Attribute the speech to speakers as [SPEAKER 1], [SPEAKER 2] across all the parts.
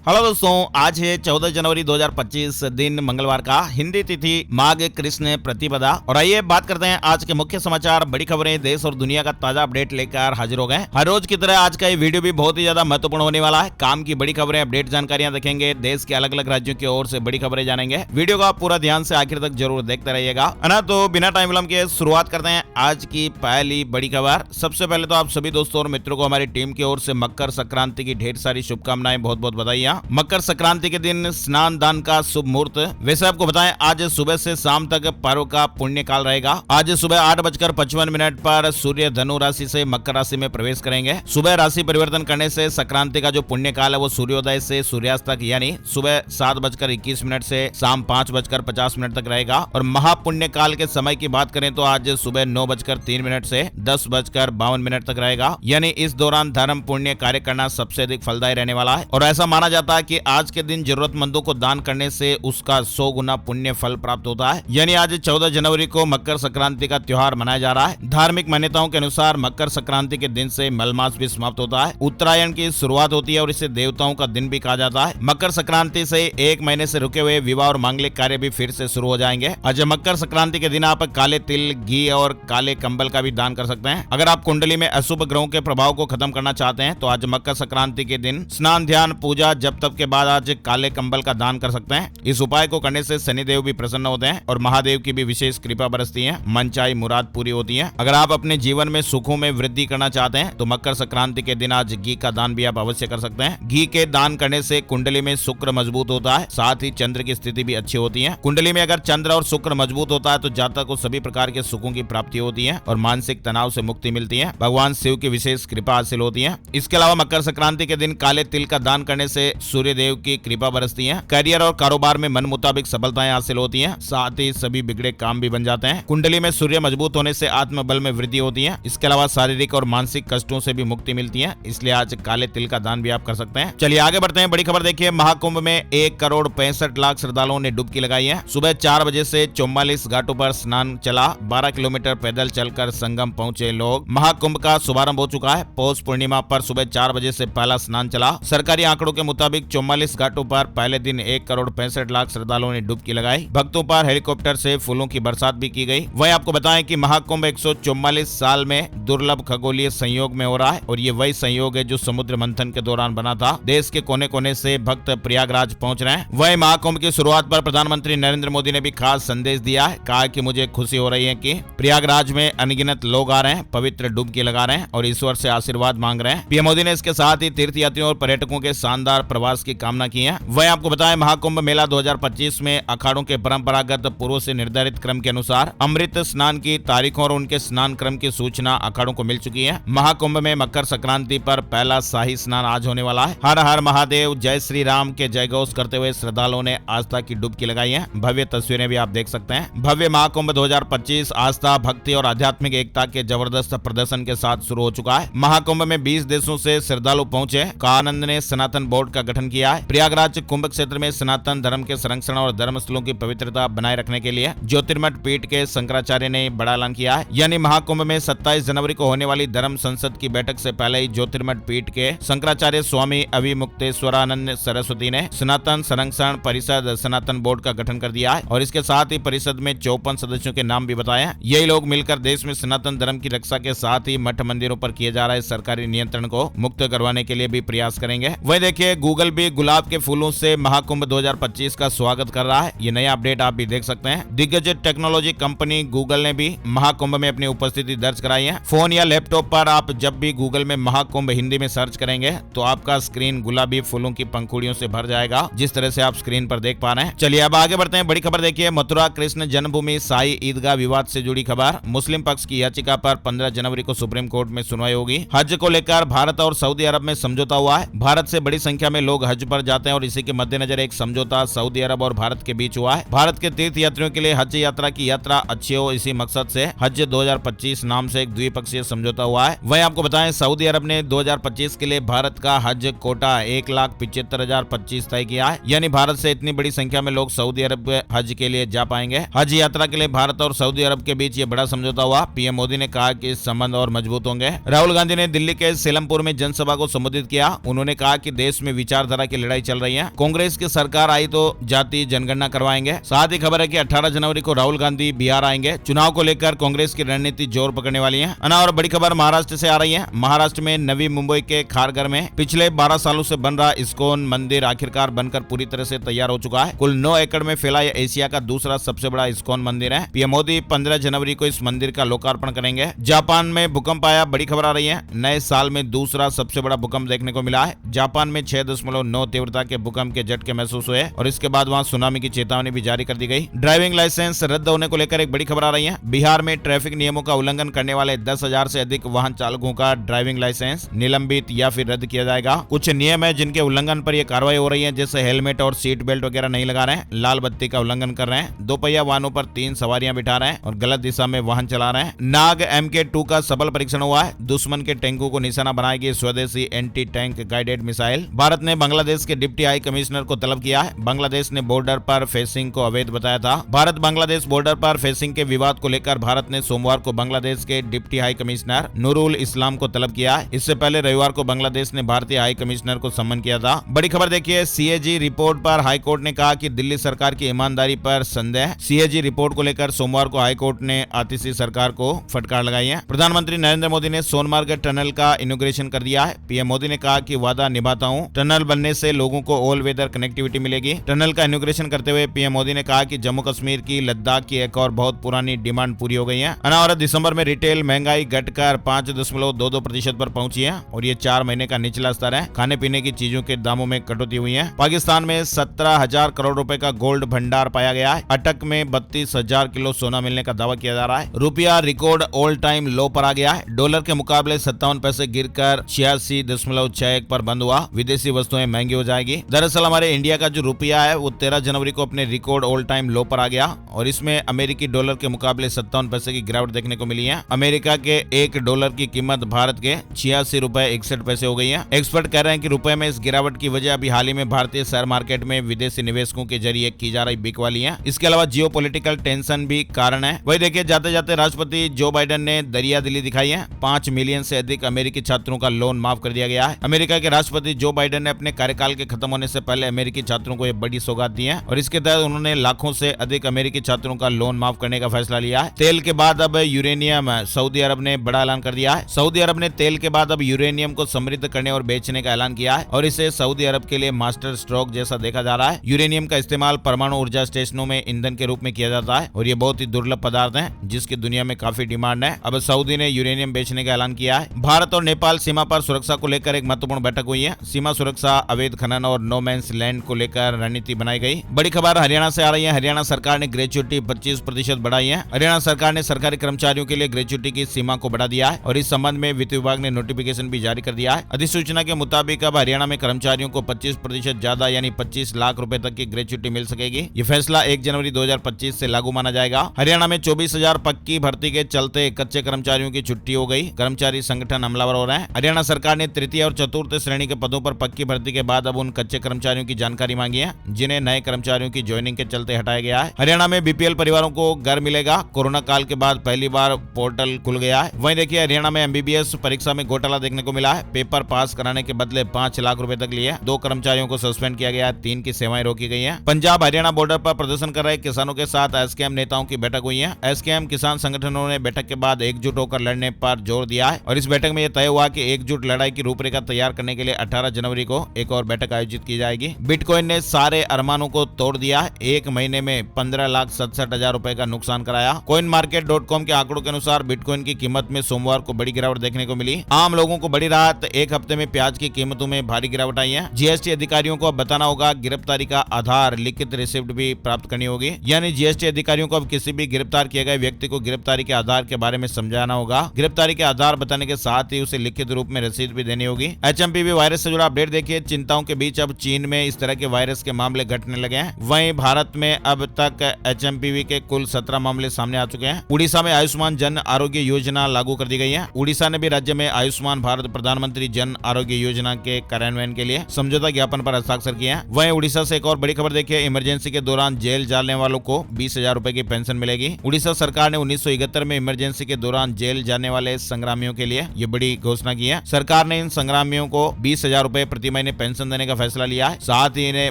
[SPEAKER 1] Hello दोस्तों, आज है 14 जनवरी 2025 दिन मंगलवार का। हिंदी तिथि माघ कृष्ण प्रतिपदा। और आइए बात करते हैं आज के मुख्य समाचार, बड़ी खबरें, देश और दुनिया का ताजा अपडेट लेकर हाजिर हो गए। हर रोज की तरह आज का ये वीडियो भी बहुत ही ज्यादा महत्वपूर्ण होने वाला है। काम की बड़ी खबरें, अपडेट जानकारियां देखेंगे, देश के अलग अलग राज्यों की ओर से बड़ी खबरें जानेंगे। वीडियो को आप पूरा ध्यान से आखिर तक जरूर देखते रहिएगा, है ना। तो बिना टाइम विलंब के शुरुआत करते हैं आज की पहली बड़ी खबर। सबसे पहले तो आप सभी दोस्तों और मित्रों को हमारी टीम की ओर से मकर संक्रांति की ढेर सारी शुभकामनाएं, बहुत बहुत बधाइयां। मकर संक्रांति के दिन स्नान दान का शुभ मुहूर्त। वैसे आपको बताएं, आज सुबह से शाम तक पर्व का पुण्य काल रहेगा। आज सुबह 8:55 पर सूर्य धनु राशि से मकर राशि में प्रवेश करेंगे। सुबह राशि परिवर्तन करने से संक्रांति का जो पुण्य काल है वो सूर्योदय से सूर्यास्त तक, यानी सुबह 7:21 से शाम 5:50 तक रहेगा। और महापुण्य काल के समय की बात करें तो आज सुबह 9:03 से 10:52 तक रहेगा। यानी इस दौरान धर्म पुण्य कार्य करना सबसे अधिक फलदायी रहने वाला है। और ऐसा माना जाता है कि आज के दिन जरूरतमंदों को दान करने से उसका 100 गुना पुण्य फल प्राप्त होता है। यानी आज 14 जनवरी को मकर संक्रांति का त्योहार मनाया जा रहा है। धार्मिक मान्यताओं के अनुसार मकर संक्रांति के दिन से मलमास भी समाप्त होता है, उत्तरायण की शुरुआत होती है और इसे देवताओं का दिन भी कहा जाता है। मकर संक्रांति से एक महीने से रुके हुए विवाह और मांगलिक कार्य भी फिर से शुरू हो जाएंगे। आज मकर संक्रांति के दिन आप काले तिल, घी और काले कंबल का भी दान कर सकते हैं। अगर आप कुंडली में अशुभ ग्रहों के प्रभाव को खत्म करना चाहते हैं तो आज मकर संक्रांति के दिन स्नान, ध्यान, पूजा, जप तप के बाद आज काले कंबल का दान कर सकते हैं। इस उपाय को करने से शनिदेव भी प्रसन्न होते हैं और महादेव की भी विशेष कृपा बरसती है, मनचाही मुराद पूरी होती है। अगर आप अपने जीवन में सुखों में वृद्धि करना चाहते हैं तो मकर संक्रांति के दिन आज घी का दान भी आप अवश्य कर सकते हैं। घी के दान करने से कुंडली में शुक्र मजबूत होता है, साथ ही चंद्र की स्थिति भी अच्छी होती है। कुंडली में अगर चंद्र और शुक्र मजबूत होता है तो जातक को सभी प्रकार के सुखों की प्राप्ति होती है और मानसिक तनाव से मुक्ति मिलती है। भगवान शिव की विशेष कृपा हासिल होती है। इसके अलावा मकर संक्रांति के दिन काले तिल का दान करने से सूर्य देव की कृपा बरसती है। करियर और कारोबार में मन मुताबिक सफलताएं हासिल होती हैं, साथ ही सभी बिगड़े काम भी बन जाते हैं। कुंडली में सूर्य मजबूत होने से आत्मबल में वृद्धि होती है। इसके अलावा शारीरिक और मानसिक कष्टों से भी मुक्ति मिलती है, इसलिए आज काले तिल का दान भी आप कर सकते हैं। चलिए आगे बढ़ते हैं। बड़ी खबर देखिए, महाकुंभ में 1,65,00,000 श्रद्धालुओं ने डुबकी लगाई है। सुबह 4 बजे से 44 घाटों पर स्नान चला। 12 किलोमीटर पैदल चलकर संगम पहुंचे लोग। महाकुंभ का शुभारंभ हो चुका है। पौष पूर्णिमा पर सुबह 4 बजे से पहला स्नान चला। सरकारी आंकड़ों के मुताबिक 44 घाटों पर पहले दिन 1,65,00,000 श्रद्धालुओं ने डुबकी लगाई। भक्तों पर हेलीकॉप्टर से फूलों की बरसात भी की गई। वहीं आपको बताएं कि महाकुंभ 144 साल में दुर्लभ खगोलीय संयोग में हो रहा है और ये वही संयोग है जो समुद्र मंथन के दौरान बना था। देश के कोने कोने से भक्त प्रयागराज पहुंच रहे हैं। वहीं महाकुंभ की शुरुआत पर प्रधानमंत्री नरेंद्र मोदी ने भी खास संदेश दिया है। कहा कि मुझे खुशी हो रही है कि प्रयागराज में अनगिनत लोग आ रहे हैं, पवित्र डुबकी लगा रहे हैं और ईश्वर से आशीर्वाद मांग रहे हैं। पीएम मोदी ने इसके साथ ही तीर्थयात्रियों और पर्यटकों के शानदार प्रवास की कामना की है। वहीं आपको बताएं, महाकुंभ मेला 2025 में अखाड़ों के परंपरागत पूर्व से निर्धारित क्रम के अनुसार अमृत स्नान की तारीखों और उनके स्नान क्रम की सूचना अखाड़ों को मिल चुकी है। महाकुंभ में मकर संक्रांति पर पहला शाही स्नान आज होने वाला है। हर हर महादेव, जय श्री राम के जयघोष करते हुए श्रद्धालुओं ने आस्था की डुबकी लगाई है। भव्य तस्वीरें भी आप देख सकते हैं। भव्य महाकुंभ 2025 आस्था, भक्ति और आध्यात्मिक एकता के जबरदस्त प्रदर्शन के साथ शुरू हो चुका है। महाकुंभ में 20 देशों से श्रद्धालु पहुंचे। कानंद ने सनातन बोर्ड का गठन किया है। प्रयागराज कुंभ क्षेत्र में सनातन धर्म के संरक्षण और धर्मस्थलों की पवित्रता बनाए रखने के लिए ज्योतिर्मठ पीठ के शंकराचार्य ने बड़ा ऐलान किया है। यानी महाकुंभ में 27 जनवरी को होने वाली धर्म संसद की बैठक से पहले ही ज्योतिर्मठ पीठ के शंकराचार्य स्वामी अभिमुक्तेश्वरानंद सरस्वती ने सनातन संरक्षण परिषद सनातन बोर्ड का गठन कर दिया है और इसके साथ ही परिषद में 54 सदस्यों के नाम भी बताए हैं। यही लोग मिलकर देश में सनातन धर्म की रक्षा के साथ ही मठ मंदिरों पर किए जा रहे सरकारी नियंत्रण को मुक्त करवाने के लिए भी प्रयास करेंगे। वही देखिए, गूगल भी गुलाब के फूलों से महाकुंभ 2025 का स्वागत कर रहा है। ये नया अपडेट आप भी देख सकते हैं। दिग्गज टेक्नोलॉजी कंपनी गूगल ने भी महाकुंभ में अपनी उपस्थिति दर्ज कराई है। फोन या लैपटॉप पर आप जब भी गूगल में महाकुंभ हिंदी में सर्च करेंगे तो आपका स्क्रीन गुलाबी फूलों की पंखुड़ियों से भर जाएगा, जिस तरह से आप स्क्रीन पर देख पा रहे हैं। चलिए अब आगे बढ़ते हैं। बड़ी खबर देखिए, मथुरा कृष्ण जन्मभूमि शाही ईदगाह विवाद से जुड़ी खबर। मुस्लिम पक्ष की याचिका पर 15 जनवरी को सुप्रीम कोर्ट में सुनवाई होगी। हज को लेकर भारत और सऊदी अरब में समझौता हुआ है। भारत से बड़ी संख्या में लोग हज पर जाते हैं और इसी के मद्देनजर एक समझौता सऊदी अरब और भारत के बीच हुआ है। भारत के तीर्थ यात्रियों के लिए हज यात्रा की यात्रा अच्छी हो, इसी मकसद से हज 2025 नाम से एक द्विपक्षीय समझौता हुआ है। वहीं आपको बताएं, सऊदी अरब ने 2025 के लिए भारत का हज कोटा 1,75,025 तय किया है। यानी भारत से इतनी बड़ी संख्या में लोग सऊदी अरब हज के लिए जा पाएंगे। हज यात्रा के लिए भारत और सऊदी अरब के बीच ये बड़ा समझौता हुआ। पीएम मोदी ने कहा कि इस संबंध और मजबूत होंगे। राहुल गांधी ने दिल्ली के सेलमपुर में जनसभा को संबोधित किया। उन्होंने कहा कि देश में विचार विचारधारा की लड़ाई चल रही है। कांग्रेस की सरकार आई तो जाति जनगणना करवाएंगे। साथ ही खबर है कि 18 जनवरी को राहुल गांधी बिहार आएंगे। चुनाव को लेकर कांग्रेस की रणनीति जोर पकड़ने वाली है। और बड़ी खबर महाराष्ट्र से आ रही है। महाराष्ट्र में नवी मुंबई के खारघर में पिछले 12 सालों से बन रहा इस्कॉन मंदिर आखिरकार बनकर पूरी तरह से तैयार हो चुका है। कुल 9 एकड़ में फैला यह एशिया का दूसरा सबसे बड़ा इस्कॉन मंदिर है। पीएम मोदी 15 जनवरी को इस मंदिर का लोकार्पण करेंगे। जापान में भूकंप आया, बड़ी खबर आ रही है। नए साल में दूसरा सबसे बड़ा भूकंप देखने को मिला है। जापान में 6.9 तीव्रता के भूकंप के झटके महसूस हुए और इसके बाद वहां सुनामी की चेतावनी भी जारी कर दी गई। ड्राइविंग लाइसेंस रद्द होने को लेकर एक बड़ी खबर आ रही है। बिहार में ट्रैफिक नियमों का उल्लंघन करने वाले 10,000 से अधिक वाहन चालकों का ड्राइविंग लाइसेंस निलंबित या फिर रद्द किया जाएगा। कुछ नियम है जिनके उल्लंघन पर यह कार्रवाई हो रही है, जैसे हेलमेट और सीट बेल्ट वगैरह नहीं लगा रहे हैं, लाल बत्ती का उल्लंघन कर रहे हैं, दोपहिया वाहनों पर 3 सवारियां बिठा रहे हैं और गलत दिशा में वाहन चला रहे हैं। नाग MK2 का सफल परीक्षण हुआ है। दुश्मन के टैंकों को निशाना बनाएगी स्वदेशी anti tank guided missile. Bharat ने बांग्लादेश के डिप्टी हाई कमिश्नर को तलब किया है। बांग्लादेश ने बॉर्डर पर फेंसिंग को अवैध बताया था। भारत बांग्लादेश बॉर्डर पर फेंसिंग के विवाद को लेकर भारत ने सोमवार को बांग्लादेश के डिप्टी हाई कमिश्नर नूरुल इस्लाम को तलब किया है। इससे पहले रविवार को बांग्लादेश ने भारतीय हाई कमिश्नर को सम्मन किया था। बड़ी खबर देखिए, CAG रिपोर्ट पर हाईकोर्ट ने कहा कि दिल्ली सरकार की ईमानदारी पर संदेह। CAG रिपोर्ट को लेकर सोमवार को हाईकोर्ट ने आतिशी सरकार को फटकार लगाई है। प्रधानमंत्री नरेंद्र मोदी ने सोनमार्ग टनल का इनॉग्रेशन कर दिया है। पीएम मोदी ने कहा कि वादा निभाता हूं, टनल बनने से लोगों को ऑल वेदर कनेक्टिविटी मिलेगी। टनल का इनॉग्रेशन करते हुए पीएम मोदी ने कहा कि जम्मू कश्मीर की लद्दाख की एक और बहुत पुरानी डिमांड पूरी हो गई है। और दिसंबर में रिटेल महंगाई घटकर 5.22% पर पहुंची है और ये 4 महीने का निचला स्तर है। खाने पीने की चीजों के दामों में कटौती हुई है। पाकिस्तान में 17,000 करोड़ रुपए का गोल्ड भंडार पाया गया है। अटक में 32,000 किलो सोना मिलने का दावा किया जा रहा है। रुपया रिकॉर्ड ऑल टाइम लो पर आ गया है। डॉलर के मुकाबले 57 पैसे गिरकर 86.61 पर बंद हुआ। विदेशी वस्तुएं महंगी हो जाएगी। दरअसल हमारे इंडिया का जो रुपया है वो 13 जनवरी को अपने रिकॉर्ड ऑल टाइम लो पर आ गया और इसमें अमेरिकी डॉलर के मुकाबले 57 पैसे की गिरावट देखने को मिली है। अमेरिका के $1 की कीमत भारत के 86 रुपए 61 पैसे हो गई है। एक्सपर्ट कह रहे हैं कि रुपए में इस गिरावट की वजह अभी हाल ही में भारतीय शेयर मार्केट में विदेशी निवेशकों के जरिए की जा रही बिक वाली है। इसके अलावा जियोपॉलिटिकल टेंशन भी कारण है। वही देखिए, जाते जाते राष्ट्रपति जो बाइडेन ने दरिया दिली दिखाई है। 5 मिलियन से अधिक अमेरिकी छात्रों का लोन माफ कर दिया गया है। अमेरिका के राष्ट्रपति जो बाइडेन ने अपने कार्यकाल के खत्म होने से पहले अमेरिकी छात्रों को यह बड़ी सौगात दी है और इसके तहत उन्होंने लाखों से अधिक अमेरिकी छात्रों का लोन माफ करने का फैसला लिया है। तेल के बाद अब यूरेनियम सऊदी अरब ने बड़ा ऐलान कर दिया है। सऊदी अरब ने तेल के बाद अब यूरेनियम को समृद्ध करने और बेचने का ऐलान किया है और इसे सऊदी अरब के लिए मास्टर स्ट्रोक जैसा देखा जा रहा है। यूरेनियम का इस्तेमाल परमाणु ऊर्जा स्टेशनों में ईंधन के रूप में किया जाता है और ये बहुत ही दुर्लभ पदार्थ है जिसकी दुनिया में काफी डिमांड है। अब सऊदी ने यूरेनियम बेचने का ऐलान किया है। भारत और नेपाल सीमा पर सुरक्षा को लेकर एक महत्वपूर्ण बैठक हुई है। सीमा सुरक्षा, अवैध खनन और नो मैंस लैंड को लेकर रणनीति बनाई गई। बड़ी खबर हरियाणा से आ रही है। हरियाणा सरकार ने ग्रेच्युटी 25% बढ़ाई है। हरियाणा सरकार ने सरकारी कर्मचारियों के लिए ग्रेच्युटी की सीमा को बढ़ा दिया है और इस संबंध में वित्त विभाग ने नोटिफिकेशन भी जारी कर दिया है। अधिसूचना के मुताबिक अब हरियाणा में कर्मचारियों को 25% ज्यादा यानी 25 लाख रुपए तक की ग्रेच्युटी मिल सकेगी। ये फैसला 1 जनवरी 2025 से लागू माना जाएगा। हरियाणा में 24,000 पक्की भर्ती के चलते कच्चे कर्मचारियों की छुट्टी हो गई। कर्मचारी संगठन हमलावर हो रहे हैं। हरियाणा सरकार ने तृतीय और चतुर्थ श्रेणी के पदों पर पक्की भर्ती के बाद अब उन कच्चे कर्मचारियों की जानकारी मांगी है जिन्हें नए कर्मचारियों की ज्वाइनिंग के चलते हटाया गया है। हरियाणा में BPL परिवारों को घर मिलेगा। कोरोना काल के बाद पहली बार पोर्टल खुल गया है। वहीं देखिए, हरियाणा में MBBS परीक्षा में घोटाला देखने को मिला है। पेपर पास कराने के बदले 5 लाख रुपए तक लिए। 2 कर्मचारियों को सस्पेंड किया गया है। 3 की सेवाएं रोकी गई है। पंजाब हरियाणा बॉर्डर पर प्रदर्शन कर रहे किसानों के साथ SKM नेताओं की बैठक हुई है। SKM किसान संगठनों ने बैठक के बाद एकजुट होकर लड़ने पर जोर दिया है और इस बैठक में यह तय हुआ कि एकजुट लड़ाई की रूपरेखा तैयार करने के लिए 18 जनवरी को एक और बैठक आयोजित की जाएगी। बिटकॉइन ने सारे अरमानों को तोड़ दिया है। 1 महीने में 15,67,000 रुपए का नुकसान कराया। coinmarket.com के आंकड़ों के अनुसार बिटकॉइन की कीमत में सोमवार को बड़ी गिरावट देखने को मिली। आम लोगों को बड़ी राहत। एक हफ्ते में प्याज की कीमतों में भारी गिरावट आई है। GST अधिकारियों को अब बताना होगा। गिरफ्तारी का आधार लिखित रिसिप्ट भी प्राप्त करनी होगी। यानी GST अधिकारियों को अब किसी भी गिरफ्तार किए गए व्यक्ति को गिरफ्तारी के आधार के बारे में समझाना होगा। गिरफ्तारी के आधार बताने के साथ ही उसे लिखित रूप में रसीद भी देनी होगी। HMPV वायरस से जुड़ा अपडेट देखिए। चिंताओं के बीच अब चीन में इस तरह के वायरस के मामले घटने लगे हैं। वहीं भारत में अब तक HMPV के कुल 17 मामले सामने आ चुके हैं। उड़ीसा में आयुष्मान जन आरोग्य योजना लागू कर दी गई है। उड़ीसा ने भी राज्य में आयुष्मान भारत प्रधानमंत्री जन आरोग्य योजना के कार्यान्वयन के लिए समझौता ज्ञापन पर हस्ताक्षर किए हैं। वहीं उड़ीसा से एक और बड़ी खबर देखिए। इमरजेंसी के दौरान जेल जाने वालों को 20,000 रुपए की पेंशन मिलेगी। उड़ीसा सरकार ने 1971 में इमरजेंसी के दौरान जेल जाने वाले संग्रामियों के लिए ये बड़ी घोषणा की है। सरकार ने इन संग्रामियों को 20,000 रुपए प्रति महीने पेंशन देने का फैसला लिया है। साथ ही इन्हें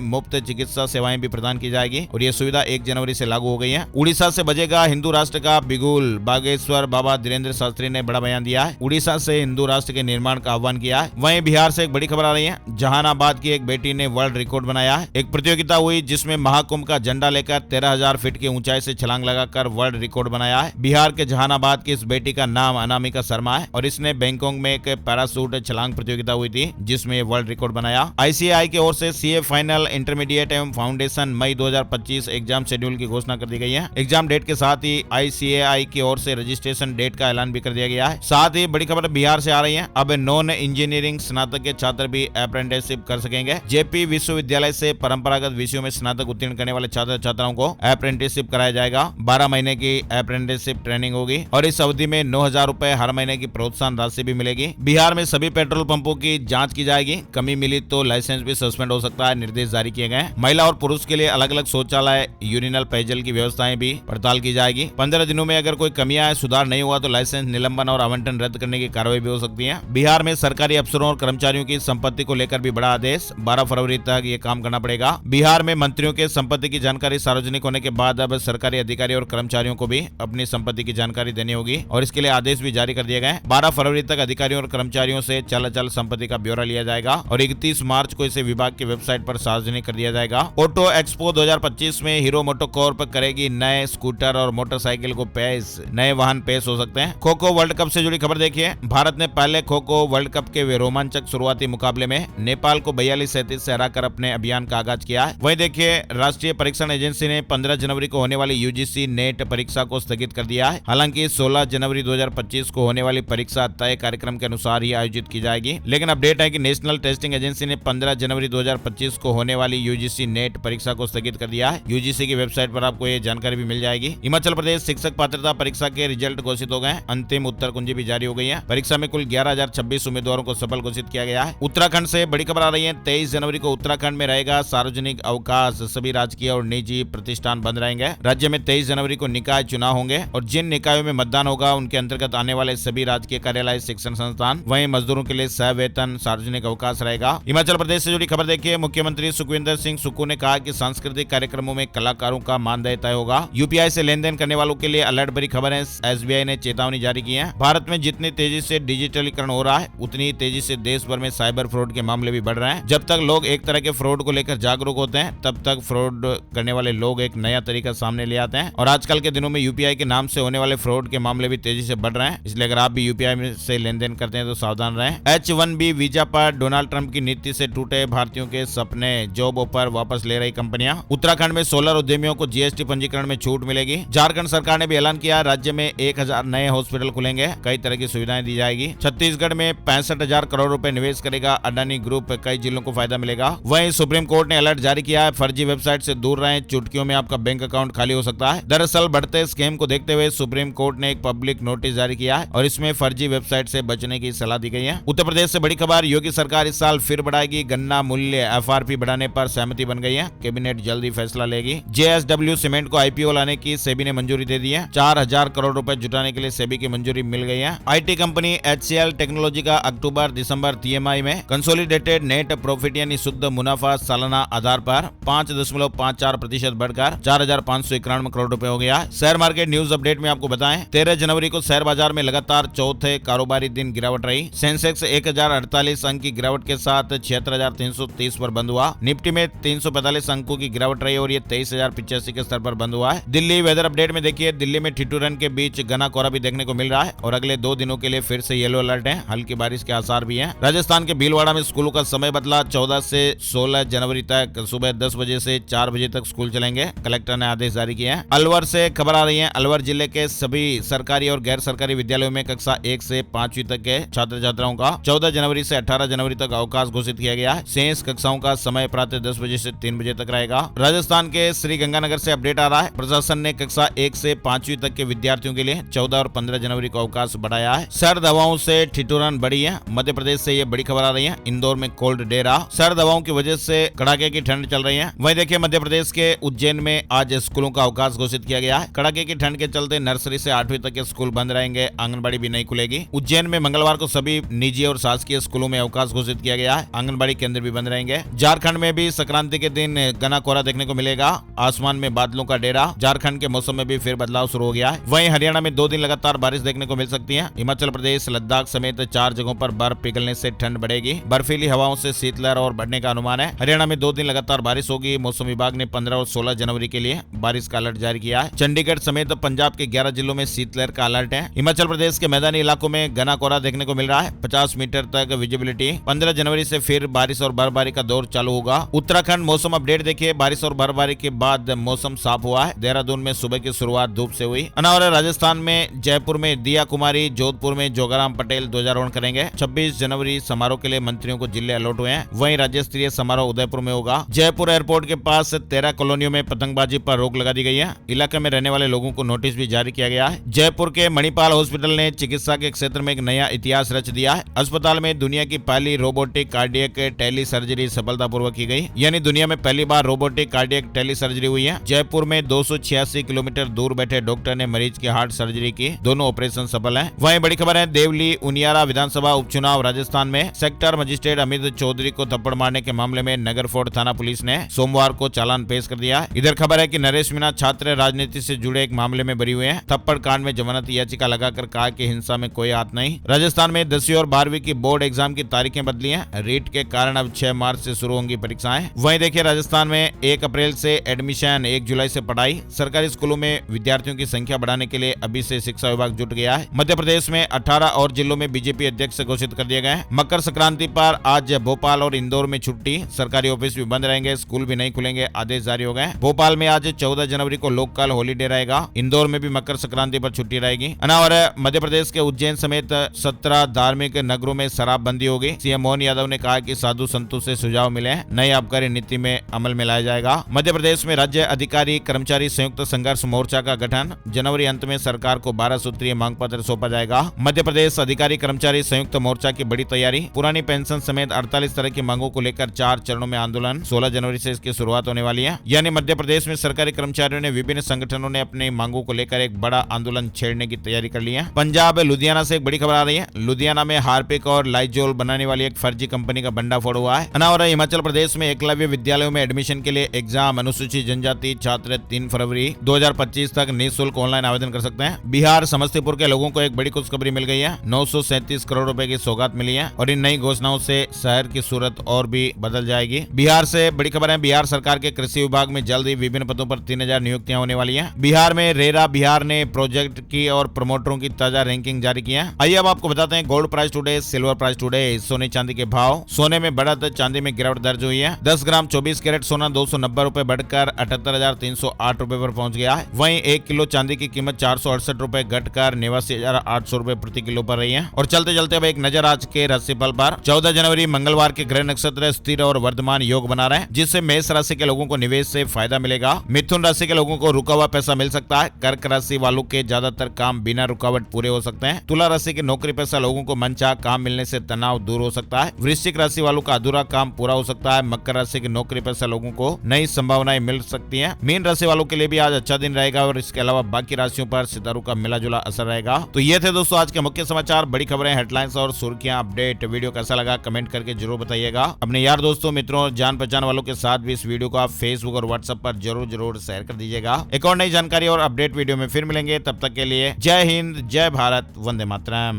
[SPEAKER 1] मुफ्त चिकित्सा सेवाएं भी प्रदान की जाएगी और ये सुविधा 1 जनवरी से लागू हो गई है। उड़ीसा से बजेगा हिंदू राष्ट्र का बिगुल, बागेश्वर बाबा धीरेन्द्र शास्त्री ने बड़ा बयान दिया है। उड़ीसा से हिंदू राष्ट्र के निर्माण का आह्वान किया है। वहीं बिहार से एक बड़ी खबर आ रही है। जहानाबाद की एक बेटी ने वर्ल्ड रिकॉर्ड बनाया है। एक प्रतियोगिता हुई जिसमें महाकुंभ का झंडा लेकर 13,000 फीट की ऊंचाई से छलांग लगाकर वर्ल्ड रिकॉर्ड बनाया है। बिहार के जहानाबाद की इस बेटी का नाम अनामिका शर्मा है और इसने बैंकॉक में एक पैराशूट छलांग प्रतियोगिता हुई थी जिसमें ये वर्ल्ड रिकॉर्ड बनाया। आईसीएआई की ओर से सीए फाइनल, इंटरमीडिएट एवं फाउंडेशन मई 2025 एग्जाम शेड्यूल की घोषणा कर दी गई है। एग्जाम डेट के साथ ही आईसीएआई की ओर से रजिस्ट्रेशन डेट का ऐलान भी कर दिया गया है। साथ ही बड़ी खबर बिहार से आ रही है। अब नॉन इंजीनियरिंग स्नातक के छात्र भी अप्रेंटिसशिप कर सकेंगे। जेपी विश्वविद्यालय से परंपरागत विषयों में स्नातक उत्तीर्ण करने वाले छात्र छात्राओं को अप्रेंटिसशिप कराया जाएगा। 12 महीने की अप्रेंटिसशिप ट्रेनिंग होगी और इस अवधि में 9,000 रुपए हर महीने की प्रोत्साहन राशि भी मिलेगी। बिहार में सभी पेट्रोल पंपों की जांच की जाएगी। कमी मिली तो लाइसेंस भी सस्पेंड हो सकता है, निर्देश जारी किए गए। महिला और पुरुष के लिए अलग अलग शौचालय, यूरिनल पेयजल की व्यवस्थाएं भी पड़ताल की जाएगी। 15 दिनों में अगर कोई कमियां सुधार नहीं हुआ तो लाइसेंस निलंबन और आवंटन रद्द करने की कार्रवाई भी हो सकती है। बिहार में सरकारी अफसरों और कर्मचारियों की संपत्ति को लेकर भी बड़ा आदेश, 12 फरवरी तक ये काम करना पड़ेगा। बिहार में मंत्रियों के संपत्ति की जानकारी सार्वजनिक होने के बाद अब सरकारी अधिकारी और कर्मचारियों को भी अपनी संपत्ति की जानकारी देनी होगी और इसके लिए आदेश भी जारी कर दिए गए। 12 फरवरी तक अधिकारियों और कर्मचारियों से चल संपत्ति का ब्यौरा लिया जाएगा और 31 मार्च को इसे विभाग की वेबसाइट पर सार्वजनिक कर दिया जाएगा। ऑटो एक्सपो 2025 में हीरो मोटोकॉर्प करेगी नए स्कूटर और मोटरसाइकिल को पेश, नए वाहन पेश हो सकते हैं। खो खो वर्ल्ड कप से जुड़ी खबर देखिए। भारत ने पहले खो खो वर्ल्ड कप के रोमांचक शुरुआती मुकाबले में नेपाल को 42-37 से हराकर अपने अभियान का आगाज किया है। वहीं देखिए राष्ट्रीय परीक्षण एजेंसी ने 15 जनवरी को होने वाली यूजीसी नेट परीक्षा को स्थगित कर दिया है। हालांकि 16 जनवरी 2025 को होने वाली परीक्षा तय कार्यक्रम के अनुसार ही आयोजित की जाएगी। लेकिन अपडेट है कि नेशनल टेस्टिंग एजेंसी ने 15 जनवरी 2025 को होने वाली यूजीसी नेट परीक्षा को स्थगित कर दिया है। यूजीसी की वेबसाइट पर आपको ये जानकारी भी मिल जाएगी। हिमाचल प्रदेश शिक्षक पात्रता परीक्षा के रिजल्ट घोषित हो गए। अंतिम उत्तर कुंजी भी जारी हो गई है। परीक्षा में कुल 11,026 उम्मीदवारों को सफल घोषित किया गया है। उत्तराखंड से बड़ी खबर आ रही है। 23 जनवरी को उत्तराखंड में रहेगा सार्वजनिक अवकाश, सभी राजकीय और निजी प्रतिष्ठान बंद रहेंगे। राज्य में 23 जनवरी को निकाय चुनाव होंगे और जिन निकायों में मतदान होगा उनके अंतर्गत आने वाले सभी राजकीय कार्यालय, शिक्षण संस्थान, वहीं मजदूरों के लिए सवेतन सार्वजनिक अवकाश रहेगा। हिमाचल प्रदेश से जुड़ी खबर देखिए। मुख्यमंत्री सुखविंदर सिंह सुक्खू ने कहा कि सांस्कृतिक कार्यक्रमों में कलाकारों का मानदेय तय होगा। यूपीआई से लेन देन करने वालों के लिए अलर्ट भरी खबर है। एसबीआई ने चेतावनी जारी की है। भारत में जितनी तेजी से डिजिटलीकरण हो रहा है उतनी तेजी से देश भर में साइबर फ्रॉड के मामले भी बढ़ रहे हैं। जब तक लोग एक तरह के फ्रॉड को लेकर जागरूक होते हैं तब तक फ्रॉड करने वाले लोग एक नया तरीका सामने ले आते हैं और आजकल के दिनों में यूपीआई के नाम से होने वाले फ्रॉड के मामले भी तेजी से बढ़ रहे हैं। इसलिए अगर आप भी यूपीआई से लेन देन करते हैं तो सावधान रहें। H-1B वीजा पर डोनाल्ड ट्रंप की नीति से टूटे भारतीयों के सपने, जॉब ऑफर वापस ले रही कंपनियां। उत्तराखंड में सोलर उद्यमियों को जीएसटी पंजीकरण में छूट मिलेगी। झारखंड सरकार ने भी ऐलान किया राज्य में 1,000 नए हॉस्पिटल खुलेंगे, कई तरह की सुविधाएं दी जाएगी। छत्तीसगढ़ में 65,000 करोड़ रुपए निवेश करेगा अडानी ग्रुप, कई जिलों को फायदा मिलेगा। वहीं सुप्रीम कोर्ट ने अलर्ट जारी किया है, फर्जी वेबसाइट से दूर रहें, चुटकियों में आपका बैंक अकाउंट खाली हो सकता है। दरअसल बढ़ते स्कैम को देखते हुए सुप्रीम कोर्ट ने एक पब्लिक नोटिस जारी किया है और इसमें फर्जी वेबसाइट से बचने की सलाह दी गई है। उत्तर प्रदेश से बड़ी खबर, योगी सरकार इस साल फिर बढ़ाएगी गन्ना मूल्य, एफआरपी बढ़ाने पर सहमति बन गई है। कैबिनेट जल्दी फैसला लेगी। जेएसडब्ल्यू सीमेंट को आईपीओ लाने की सेबी ने मंजूरी दे दी है। 4,000 करोड़ रुपए जुटाने के लिए सेबी की मंजूरी मिल गई है। आईटी कंपनी HCL टेक्नोलॉजी का अक्टूबर-दिसंबर TMI में कंसोलिडेटेड नेट प्रॉफिट यानी शुद्ध मुनाफा सालाना आधार पर 5.54% बढ़कर 4,591 करोड़ रुपए हो गया। शेयर मार्केट न्यूज अपडेट में आपको बताएं, 13 जनवरी को शेयर बाजार में लगातार चौथे कारोबारी दिन गिरावट रही। सेंसेक्स 1,048 अंक की गिरावट के साथ 76,330 पर बंद हुआ। निफ्टी में 345 अंकों की गिरावट रही और ये 23,085 के स्तर पर बंद हुआ है। दिल्ली वेदर अपडेट में देखिए, दिल्ली में ठिठुरन के बीच घना कोहरा भी देखने को मिल रहा है और अगले 2 दिनों के लिए फिर से येलो अलर्ट है। हल्की बारिश के आसार भी हैं। राजस्थान के भीलवाड़ा में स्कूलों का समय बदला, 14 से 16 जनवरी तक सुबह 10 बजे से 4 बजे तक स्कूल चलेंगे। कलेक्टर ने आदेश जारी किए हैं। अलवर से खबर आ रही है, अलवर जिले के सभी सरकारी और गैर सरकारी विद्यालयों में कक्षा 1 से 5वीं तक के छात्र छात्राओं का 14 जनवरी से 18 जनवरी तक अवकाश घोषित किया गया है। शेष कक्षाओं का समय प्रातः 10 बजे से 3 बजे तक रहेगा। राजस्थान के श्रीगंगानगर से अपडेट आ रहा है, प्रशासन ने कक्षा 1 से 5वीं तक के विद्यार्थियों के लिए 14 और 15 जनवरी को अवकाश बढ़ाया है। सर्द हवाओं से ठिठुरन बढ़ी है। मध्य प्रदेश से ये बड़ी खबर आ रही है, इंदौर में कोल्ड डे रहा। सर्द हवाओं की वजह से कड़ाके की ठंड चल रही है। वहीं देखिए मध्य प्रदेश के उज्जैन में आज स्कूलों का अवकाश घोषित किया गया है। कड़ाके की ठंड के चलते नर्सरी से 8वीं तक के स्कूल बंद रहेंगे, आंगनबाड़ी भी नहीं खुलेगी। उज्जैन में मंगलवार को सभी निजी और शासकीय स्कूलों में अवकाश घोषित किया गया है। है। आंगनबाड़ी केंद्र भी बंद रहेंगे। झारखंड में भी संक्रांति के दिन घना कोहरा देखने को मिलेगा। आसमान में बादलों का डेरा। झारखंड के मौसम में भी फिर बदलाव शुरू हो गया है। वहीं हरियाणा में 2 दिन लगातार बारिश देखने को मिल सकती है। हिमाचल प्रदेश, लद्दाख समेत 4 जगहों पर बर्फ पिघलने से ठंड बढ़ेगी। बर्फीली हवाओं से शीतलहर और बढ़ने का अनुमान है। हरियाणा में 2 दिन लगातार बारिश होगी। मौसम विभाग ने 15 और 16 जनवरी के लिए बारिश का अलर्ट जारी किया है। चंडीगढ़ समेत पंजाब के 11 जिलों में शीतलहर का अलर्ट है। हिमाचल प्रदेश के मैदानी इलाकों में घना कोहरा देखने को मिल रहा है। 50 मीटर तक विजिबिलिटी। 15 जनवरी से फिर बारिश और बर्फबारी का दौर चालू होगा। उत्तराखंड मौसम अपडेट देखिए। बारिश और बर्फबारी के बाद मौसम साफ हुआ है। देहरादून में सुबह की शुरुआत धूप से हुई। और राजस्थान में जयपुर में दिया कुमारी, जोधपुर में जोगाराम पटेल ध्वजारोहण करेंगे। 26 जनवरी समारोह के लिए मंत्रियों को जिले अलॉट हुए हैं। वहीं राज्य स्तरीय समारोह उदयपुर में होगा। जयपुर एयरपोर्ट के पास 13 कॉलोनियों में पतंगबाजी पर रोक लगा दी गई है। इलाके में रहने वाले लोगों को नोटिस भी जारी किया गया है। जयपुर के मणिपाल हॉस्पिटल ने चिकित्सा के क्षेत्र में एक नया इतिहास रच दिया है। अस्पताल में दुनिया की पहली रोबोटिक कार्डियक टेली सर्जरी सफलतापूर्वक की गई। यानी दुनिया में पहली बार रोबोटिक कार्डियक टेली सर्जरी हुई है। जयपुर में 286 किलोमीटर दूर बैठे डॉक्टर ने मरीज की हार्ट सर्जरी की। दोनों ऑपरेशन सफल हैं। वहीं बड़ी खबर है, देवली उनियारा विधानसभा उपचुनाव राजस्थान में सेक्टर मजिस्ट्रेट अमित चौधरी को थप्पड़ मारने के मामले में नगरफोर्ट थाना पुलिस ने सोमवार को चालान पेश कर दिया। इधर खबर है कि नरेश मीणा छात्र राजनीति से जुड़े एक मामले में बरी हुए हैं। थप्पड़ कांड में जमानत याचिका लगाकर कहा कि हिंसा में कोई हाथ नहीं। राजस्थान में 10वीं और 12वीं की बोर्ड एग्जाम की तारीखें बदली हैं। रीट के कारण अब 6 मार्च से शुरू होंगी परीक्षाएं। वहीं देखिए, राजस्थान में 1 अप्रैल से एडमिशन, 1 जुलाई से पढ़ाई। सरकारी स्कूलों में विद्यार्थियों की संख्या बढ़ाने के लिए अभी से शिक्षा विभाग जुट गया है। मध्य प्रदेश में 18 और जिलों में बीजेपी अध्यक्ष घोषित कर दिए गए हैं। मकर संक्रांति पर आज भोपाल और इंदौर में छुट्टी। सरकारी ऑफिस भी बंद रहेंगे, स्कूल भी नहीं खुलेंगे, आदेश जारी हो गए। भोपाल में आज 14 जनवरी को लोकल हॉलीडे रहेगा। इंदौर में भी मकर संक्रांति पर छुट्टी रहेगी। और मध्य प्रदेश के उज्जैन समेत 17 धार्मिक नगरों में शराबबंदी होगी। सीएम मोहन यादव ने कहा कि साधु संतों से सुझाव मिले, नई आबकारी नीति में अमल में लाया जाएगा। मध्य प्रदेश में राज्य अधिकारी कर्मचारी संयुक्त संघर्ष मोर्चा का गठन। जनवरी अंत में सरकार को 12 सूत्रीय मांग पत्र सौंपा जाएगा। मध्य प्रदेश अधिकारी कर्मचारी संयुक्त मोर्चा की बड़ी तैयारी। पुरानी पेंशन समेत 48 तरह की मांगों को लेकर 4 चरणों में आंदोलन। 16 जनवरी से इसकी शुरुआत होने वाली है। यानी मध्य प्रदेश में सरकारी कर्मचारियों ने, विभिन्न संगठनों ने अपनी मांगों को लेकर एक बड़ा आंदोलन छेड़ने की तैयारी कर ली है। पंजाब लुधियाना से एक बड़ी खबर आ रही है। लुधियाना में हार्पिक और लाइजोल बनाने वाली एक फर्जी कंपनी का भंडाफोड़ हुआ है। और हिमाचल प्रदेश में एकलव्य विद्यालयों में एडमिशन के लिए एग्जाम अनुसूचित जनजाति छात्र 3 फरवरी 2025 तक निःशुल्क ऑनलाइन आवेदन कर सकते हैं। बिहार समस्तीपुर के लोगों को एक बड़ी खुशखबरी मिल गई है। 937 करोड़ रुपए की सौगात मिली है और इन नई घोषणाओं से शहर की सूरत और भी बदल जाएगी। बिहार से बड़ी खबर है, बिहार सरकार के कृषि विभाग में जल्द ही विभिन्न पदों पर 3000 नियुक्तियां होने वाली हैं। बिहार में रेरा बिहार ने प्रोजेक्ट की और प्रमोटरों की ताजा रैंकिंग जारी की है। आइए अब आपको बताते हैं gold price today, silver price today, सोने चांदी के भाव। सोने में बढ़त, चांदी में गिरावट दर्ज हुई है। 10 ग्राम 24 कैरेट सोना 290 रुपए बढ़कर 78,308 रुपए पर पहुंच गया है। वहीं 1 किलो चांदी की कीमत 468 रुपए घटकर 89,800 रुपए प्रति किलो पर रही है। और चलते चलते अब एक नजर आज के राशिफल पर। 14 जनवरी मंगलवार के ग्रह नक्षत्र स्थिर और वर्धमान योग बना रहे हैं, जिससे मेष राशि के लोगों को निवेश से फायदा मिलेगा। मिथुन राशि के लोगों को रुका हुआ पैसा मिल सकता है। कर्क राशि वालों के ज्यादातर काम बिना रुकावट पूरे हो सकते हैं। तुला राशि के नौकरी पेशा लोगों को मनचाहा काम मिलने से तनाव दूर हो सकता है। वृश्चिक राशि वालों का अधूरा काम पूरा हो सकता है। मकर राशि के नौकरी पेशा लोगों को नई संभावनाएं मिल सकती हैं। मीन राशि वालों के लिए भी आज अच्छा दिन रहेगा और इसके अलावा बाकी राशियों पर सितारों का मिला जुला असर रहेगा। तो ये थे दोस्तों आज के मुख्य समाचार, बड़ी खबरें, हेडलाइंस और सुर्खियां, अपडेट। वीडियो कैसा लगा कमेंट करके जरूर बताइएगा। अपने यार दोस्तों, मित्रों, जान पहचान वालों के साथ भी इस वीडियो को आप फेसबुक और व्हाट्सएप पर जरूर शेयर कर दीजिएगा। एक और नई जानकारी और अपडेट वीडियो में फिर मिलेंगे। तब तक के लिए जय हिंद, जय भारत, वंदे मातरम।